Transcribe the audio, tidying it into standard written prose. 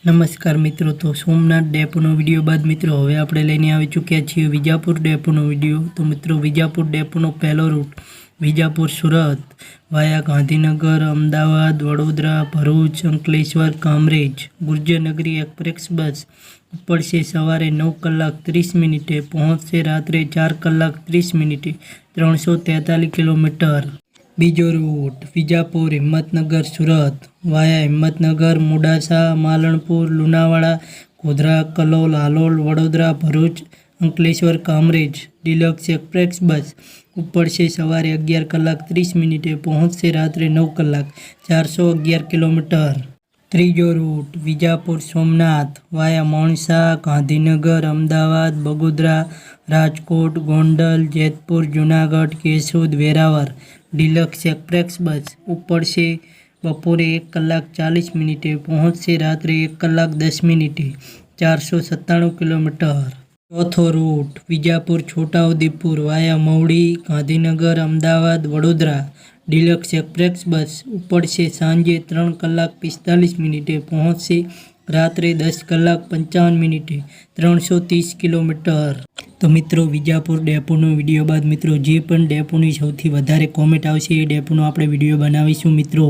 નમસ્કાર મિત્રો, તો સોમનાથ ડેપોનો વિડીયો બાદ મિત્રો હવે આપણે લઈને આવી ચૂક્યા છીએ વિજાપુર ડેપોનો વિડીયો। તો મિત્રો વિજાપુર ડેપોનો પહેલો route Vijapur Surat via Gandhinagar, Ahmedabad, Vadodara, Bharuch, Ankleshwar, Kamrej Gurjarnagari express bus ઉપડશે સવારે 9:30 પહોંચશે રાત્રે 4:30 343 કિલોમીટર। બીજો route Vijapur Himmatnagar Surat via Himmatnagar, Modasa, Malanpur, Lunawada, Godhra, Kalol, Halol, Vadodara, Bharuch, Ankleshwar, Kamrej deluxe express bus ઉપડશે સવારે 11:30 પહોંચશે રાત્રે 9 કલાક 411 કિલોમીટર। ત્રીજો route Vijapur Somnath via Mansa, Gandhinagar, Ahmedabad, Bagodara, Rajkot, Gondal, Jetpur, Junagadh, Keshod, Veraval deluxe express bus ઉપડશે બપોરે 1:40 પહોંચશે રાત્રે 1:10 497 કિલોમીટર। ચોથો route Vijapur Chhota Udepur via Mavdi, Gandhinagar, Ahmedabad, Vadodara deluxe express bus ઉપડશે સાંજે 3:45 પહોંચશે રાત્રે 10:55 330 કિલોમીટર। તો મિત્રો વિજાપુર ડેપોનો વિડીયો બાદ મિત્રો જે પણ ડેપોની સૌથી વધારે કોમેન્ટ આવશે એ ડેપોનો આપણે વિડીયો બનાવીશું મિત્રો।